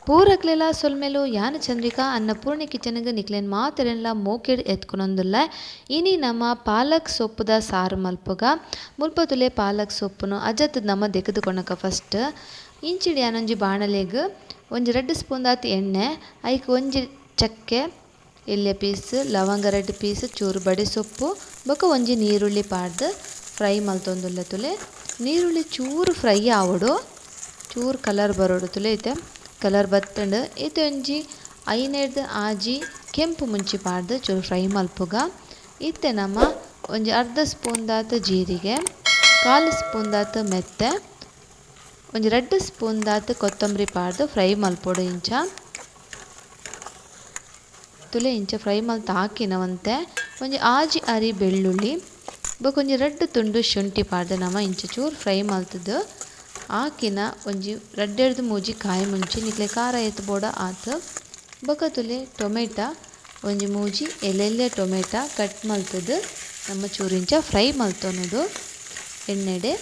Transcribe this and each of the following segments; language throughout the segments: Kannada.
ಪೂರಕ್ಲೆಲ್ಲ ಸೊಲ್ಮೆಲು ಯಾನ ಚಂದ್ರಿಕಾ ಅನ್ನಪೂರ್ಣಿ ಕಿಚನ್ಗೆ ನಿಕ್ಲೇನು ಮಾತೆರೆಲ್ಲ ಮೋಕೆಡ್ ಎತ್ಕೊನೊಂದುಲ್ಲ. ಇನಿ ನಮ್ಮ ಪಾಲಕ್ ಸೊಪ್ಪುದ ಸಾರು ಮಲ್ಪುಗ ಮುಲ್ಪ ತುಲೆ ಪಾಲಕ್ ಸೊಪ್ಪುನು ಅಜತ್ ನಮ್ಮ ದೆಕ್ಕದು ಕೊನಕ ಫಸ್ಟ್ ಇಂಚಿಡಿ ಯಾನೊಂಜಿ ಬಾಣಲೆಗ್ ಒಂಜಿ 2 ಸ್ಪೂನ್ ದಾತ್ ಎಣ್ಣೆ ಐಕ್ ಒಂಜಿ ಚಕ್ಕೆ ಎಲ್ಯ ಪೀಸ್ ಲವಂಗ 2 ಪೀಸ್ ಚೂರು ಬಡೆ ಸೊಪ್ಪು ಬೊಕ ಒಂಜಿ ನೀರುಳ್ಳಿ ಪಾಡ್ದು ಫ್ರೈ ಮಲ್ತೊಂದುಲ್ಲ ತುಲೆ. ನೀರುಳ್ಳಿ ಚೂರು ಫ್ರೈ ಆವಡು ಚೂರು ಕಲರ್ ಬರೋಡು ತುಲೆ ಐತೆ ಕಲರ್ ಬತ್ತಂಡು ಇದು ಒಂಜಿ 5 ಆಜಿ ಕೆಂಪು ಮುಂಚಿ ಪಾಡ್ದು ಚೂರು ಫ್ರೈ ಮಲ್ಪುಗ ಇತ್ತೆ ನಮ್ಮ ಒಂಜಿ ಅರ್ಧ ಸ್ಪೂನ್ ದಾತ್ ಜೀರಿಗೆ 1/4 ಸ್ಪೂನ್ ದಾತ್ ಮೆತ್ತೆ ಒಂಜಿ 2 ಸ್ಪೂನ್ ದಾತ್ ಕೊತ್ತಂಬರಿ ಪಾಡ್ದು ಫ್ರೈ ಮಲ್ಪೊಡು ಇಂಚ ತುಲೆ ಇಂಚ ಫ್ರೈ ಮಲ್ತು ಹಾಕಿನವಂತೆ ಒಂಜಿ ಆಜಿ ಅರಿ ಬೆಳ್ಳುಳ್ಳಿ ಬೊಕ ಒಂಜಿ 2 ತುಂಡು ಶುಂಠಿ ಪಾಡ್ದು ನಮ್ಮ ಇಂಚ ಚೂರು ಫ್ರೈ ಮಲ್ತದು ಆಕಿನ ಒಂಜಿ 2-3 ಕಾಯಿ ಮುಂಚಿ ನಿಕ್ಲೆ ಖಾರ ಎತ್ತು ಬೋಡ ಆತು ಬೊಕ ತುಲೆ ಟೊಮೆಟೊ ಒಂಜಿ 3 ಎಲೆಲ್ಲೆ ಟೊಮೆಟೊ ಕಟ್ ಮಲ್ತದು ನಮ್ಮ ಚೂರಿಂಚ ಫ್ರೈ ಮಲ್ತೊನ್ನೋದು ಎಣ್ಣೆಡೆ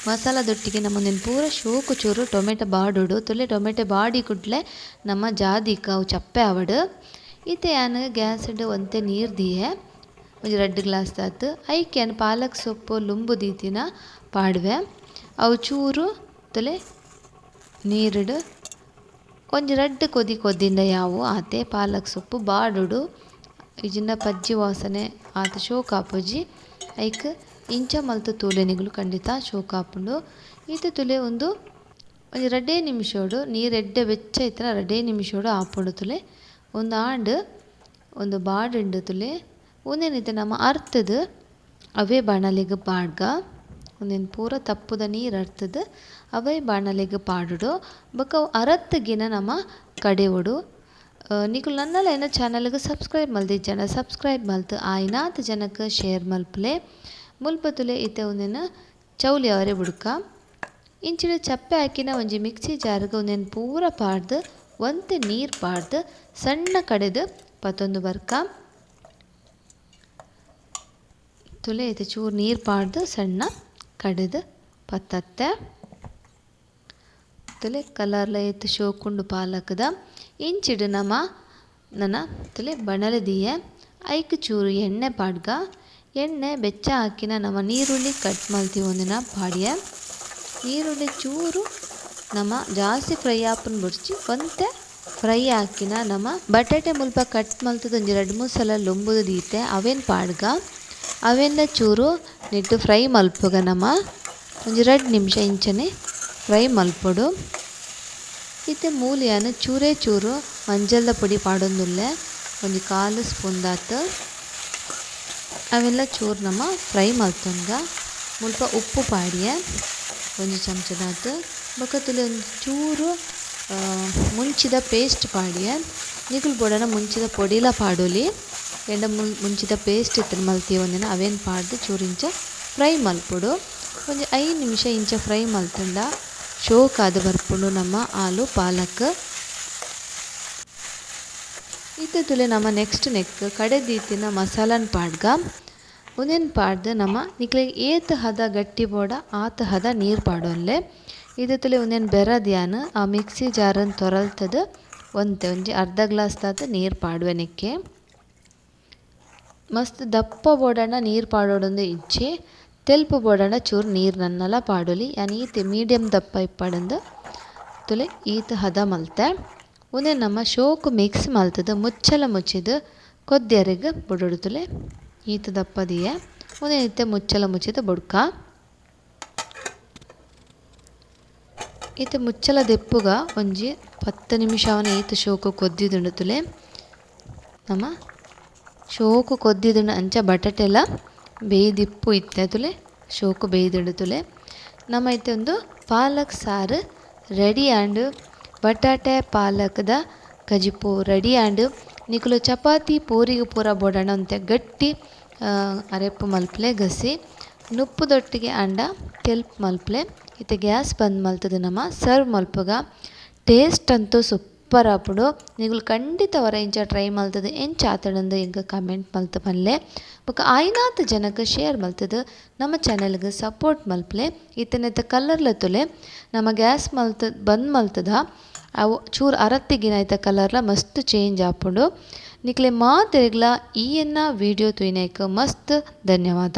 ಮಸಾಲದೊಟ್ಟಿಗೆ ನಮ್ಮೊಂದಿನ ಪೂರ ಶೋಕು ಚೂರು ಟೊಮೆಟೊ ಬಾಡುಡು ತುಲೆ ಟೊಮೆಟೊ ಬಾಡಿ ಕುಡ್ಲೆ ನಮ್ಮ ಜಾದಿಕ ಅವು ಚಪ್ಪೆ ಆವಡು ಇತ್ತೆ ಯಾನು ಗ್ಯಾಸ್ಡ್ ಒಂತೆ ನೀರು ದಿಯೆ ಒಂಜಿ 2 ಗ್ಲಾಸ್ ದಾತ್ ಐಕೆ ಯಾನು ಪಾಲಕ್ ಸೊಪ್ಪು ಲುಂಬು ದೀತಿನ ಪಾಡ್ವೆ ಅವು ಚೂರು ತುಲೆ ನೀರುಡು ಒಂಜಿ 2 ಕೊದ್ದಿಂಡ ಯಾವು ಆತೆ ಪಾಲಕ್ ಸೊಪ್ಪು ಬಾಡುಡು ಇಜಿಂಡ ಪಜ್ಜಿ ವಾಸನೆ ಆತ ಶೋಕಾಪುಜಿ ಐಕ್ ಇಂಚ ಮಲ್ತು ತೂಲೆನಿಗಳು ಖಂಡಿತ ಶೋಕಾಪುಂಡು ಇದು ತುಲೆ ಒಂಜಿ 2 ನಿಮಿಷೋಡು ನೀರು ಎಡ್ಡೆ ಬೆಚ್ಚ ಇತ್ತನ 2 ನಿಮಿಷೋಡು ಆಪುಂಡು ತುಲೆ ಒಂದು ಆಂಡ್ ಒಂದು ಬಾಡುಂಡು ತುಲೆ ಒಂದೇನಿದೆ ನಮ್ಮ ಅರ್ತದ ಅವೇ ಬಾಣಲೆಗ್ ಪಾಡ್ಗ ಒಂದೇನು ಪೂರ ತಪ್ಪುದ ನೀರು ಅರ್ತದ ಅವೇ ಬಾಣಲೆಗ್ ಪಾಡುಡು ಬೊಕ ಅರತ್ತಗಿನ ನಮ್ಮ ಕಡೆವಡು ನಿಕುಲು ನನ್ನಲ ಏನ ಚಾನಲ್ಗೆ ಸಬ್ಸ್ಕ್ರೈಬ್ ಮಲ್ದಿಜ್ಜನ ಸಬ್ಸ್ಕ್ರೈಬ್ ಮಲ್ತು ಆಯ್ನಾತ್ ಜನಕ್ಕೆ ಶೇರ್ ಮಲ್ಪಲೆ ಮುಲ್ಪ ತುಲೆ ಇತ್ತೆ ಒಂದೇನು ಚೌಲಿ ಅವರೇ ಬುಡ್ಕ ಇಂಚಿನ ಚಪ್ಪೆ ಹಾಕಿನ ಒಂಜಿ ಮಿಕ್ಸಿ ಜಾರ್ಗೆ ಒಂದೇನು ಪೂರ ಪಾಡ್ದು ಒಂತೆ ನೀರು ಪಾಡ್ದು ಸಣ್ಣ ಕಡೆದು ಪತ್ತೊಂದು ಬರ್ಕ ತುಲೆ ಐತೆ ಚೂರು ನೀರು ಪಾಡ್ದು ಸಣ್ಣ ಕಡೆದು ಪತ್ತತ್ತೆ ತುಲೆ ಕಲರ್ಲ ಎತ್ತು ಶೋಕುಂಡು ಪಾಲಕದ ಇಂಚಿಡು ನಮ್ಮ ನನ್ನ ತುಲೆ ಬಣಲೆ ದಿಯೆ ಐಕ್ ಚೂರು ಎಣ್ಣೆ ಪಾಡ್ಗ ಎಣ್ಣೆ ಬೆಚ್ಚ ಹಾಕಿನ ನಮ್ಮ ನೀರುಳ್ಳಿ ಕಟ್ ಮಲ್ತೀವಿ ಒಂದಿನ ಪಾಡ್ಯ ನೀರುಳ್ಳಿ ಚೂರು ನಮ್ಮ ಜಾಸ್ತಿ ಫ್ರೈ ಆಪನ್ ಬಿಡ್ಚಿ ಒಂತೆ ಫ್ರೈ ಹಾಕಿನ ನಮ್ಮ ಬಟಾಟೆ ಮುಲ್ಪ ಕಟ್ ಮಲ್ತದ ಒಂಜಿ 2-3 ಸಲ ಲೊಂಬುದು ದೀತೆ ಅವೇನು ಪಾಡ್ಗ ಅವೆಲ್ಲ ಚೂರು ನಿಟ್ಟು ಫ್ರೈ ಮಲ್ಪುಗ ನಮ್ಮ ಒಂಜಿ 2 ನಿಮಿಷ ಇಂಚನೆ ಫ್ರೈ ಮಲ್ಪೊಡು ಇತ್ತೆ ಮೂಲಿಯಾನು ಚೂರೇ ಚೂರು ಮಂಜಲ್ದ ಪುಡಿ ಪಾಡೊಂದುಲ್ಲೆ ಒಂಜಿ 1/4 ಸ್ಪೂನ್ ದಾತ್ ಅವೆಲ್ಲ ಚೂರು ನಮ್ಮ ಫ್ರೈ ಮಲ್ತೊಂಗ ಮುಲ್ಪ ಉಪ್ಪು ಪಾಡಿಯೆ ಒಂಜಿ ಚಮಚದಾತ್ ಬೊಕ ತುಲೆ ಒಂದು ಚೂರು ಮುಂಚಿದ ಪೇಸ್ಟ್ ಪಾಡಿಯೆ ನಿಕುಲು ಬೋಡನ ಮುಂಚಿದ ಪೊಡಿಲ ಪಾಡೋಲಿ ಎಂಡ ಮುಂಚಿದ ಪೇಸ್ಟ್ ಇತ್ತು ಮಲ್ತಿ ಒಂದಿನ ಅವೇನು ಪಾಡ್ದು ಚೂರಿಂಚ ಫ್ರೈ ಮಲ್ಪೊಡು ಒಂಜಿ 5 ನಿಮಿಷ ಇಂಚ ಫ್ರೈ ಮಲ್ತಂಡ ಶೋಕಾದು ಬರ್ಪುಂಡು ನಮ್ಮ ಆಲು ಪಾಲಕ್ ಇತ್ತೆ ತುಲೆ ನಮ್ಮ ನೆಕ್ಸ್ಟ್ ಕಡೆದೀತಿನ ಮಸಾಲನ್ ಪಾಡ್ಗ ಒಂದೇನು ಪಾಡ್ದು ನಮ್ಮ ನಿಕ್ಲೆಗ್ ಏತ್ ಹದ ಗಟ್ಟಿ ಬೋಡ ಆತ ಹದ ನೀರು ಪಾಡೋಲ್ಲೆ ಇದು ತುಲೆ ಒಂದೇನು ಬೆರದ್ಯಾನು ಆ ಮಿಕ್ಸಿ ಜಾರನ್ನು ತೊರಲ್ತದ ಒಂಜಿ ಅರ್ಧ ಗ್ಲಾಸ್ ದಾತ ನೀರು ಪಾಡುವೆ ನೆಕ್ಕೆ ಮಸ್ತ್ ದಪ್ಪ ಬೋಡಾಂಡ ನೀರು ಪಾಡೋಡೊಂದು ಇಜ್ಜಿ ತೆಲ್ಪು ಬೋಡಾಂಡ ಚೂರು ನೀರು ನನ್ನಲ ಪಾಡೊಲಿ ಯಾನ್ ಈತೆ ಮೀಡಿಯಮ್ ದಪ್ಪ ಇಪ್ಪಡಂದು ತುಲೆ ಈತ ಹದ ಮಲ್ತೆ ಒಂದೇ ನಮ್ಮ ಶೋಕು ಮಿಕ್ಸ್ ಮಲ್ತದ ಮುಚ್ಚಲ ಮುಚ್ಚಿದು ಕೊದ್ಯರೆಗ್ ಬುಡೊಡು ತುಲೆ ಈತ ದಪ್ಪದಿಯೆ ಒಂದೇ ಇತ್ತೆ ಮುಚ್ಚಲ ಮುಚ್ಚಿದ ಬುಡ್ಕ ಈತ ಮುಚ್ಚಲ ದೆಪ್ಪುಗ ಒಂಜಿ 10 ನಿಮಿಷ ಅವನ ಈತ ಶೋಕು ಕೊದ್ದಿದುಂಡು ತುಲೆ ನಮ್ಮ ಶೋಕು ಕೊದ್ದಿದುಂಡು ಅಂಚ ಬಟಾಟೆ ಎಲ್ಲ ಬೇಯ್ದಿಪ್ಪು ಇತ್ತೆ ತುಲೆ ಶೋಕು ಬೇಯ್ದುಂಡು ತುಲೆ ನಮ್ಮ ಇತ್ತೆ ಒಂದು ಪಾಲಕ್ ಸಾರು ರೆಡಿ ಆಂಡ್ ಬಟಾಟೆ ಪಾಲಕ್ದ ಗಜಿಪು ರೆಡಿ ಆಂಡ್ ನಿಕುಲು ಚಪಾತಿ ಪೂರಿಗೆ ಪೂರ ಬೋಡಾಂಡ ಒಂತೆ ಗಟ್ಟಿ ಅರೆಪ್ಪು ಮಲ್ಪಲೆ ಗಸಿ ನುಪ್ಪುದೊಟ್ಟಿಗೆ ಅಂಡ ಕೆಲ್ಪ್ ಮಲ್ಪಲೆ ಇತ್ತೆ ಗ್ಯಾಸ್ ಬಂದ್ ಮಲ್ತದ ನಮ್ಮ ಸರ್ವ್ ಮಲ್ಪುಗ ಟೇಸ್ಟ್ ಅಂತೂ ಸೂಪರ್ ಆಪುಡು ನಿಕುಲು ಖಂಡಿತ ವರ ಇಂಚ ಟ್ರೈ ಮಲ್ತದ ಎಂಚ ಆತಡಂದು ಇಂಕ ಕಮೆಂಟ್ ಮಲ್ತ ಪನ್ಲೆ ಬೊಕ ಆಯ್ನಾತ್ ಜನಕ್ಕೆ ಶೇರ್ ಮಲ್ತದ ನಮ್ಮ ಚಾನೆಲ್ಗೆ ಸಪೋರ್ಟ್ ಮಲ್ಪಲೆ ಇತ್ತನೆತ್ತ ಕಲರ್ಲ ತುಲೆ ನಮ್ಮ ಗ್ಯಾಸ್ ಬಂದ್ ಮಲ್ತದ ಅವು ಚೂರು ಅರತ್ತಿಗಿನ ಆಯ್ತ ಕಲರ್ಲ ಮಸ್ತ್ ಚೇಂಜ್ ಆಪುಂಡು ನಿಕ್ಲೆ ಮಾತೆರೆಗ್ಲ ಈ ಎನ್ನ ವಿಡಿಯೋ ತುಯಿನೇಕ್ ಮಸ್ತ್ ಧನ್ಯವಾದ.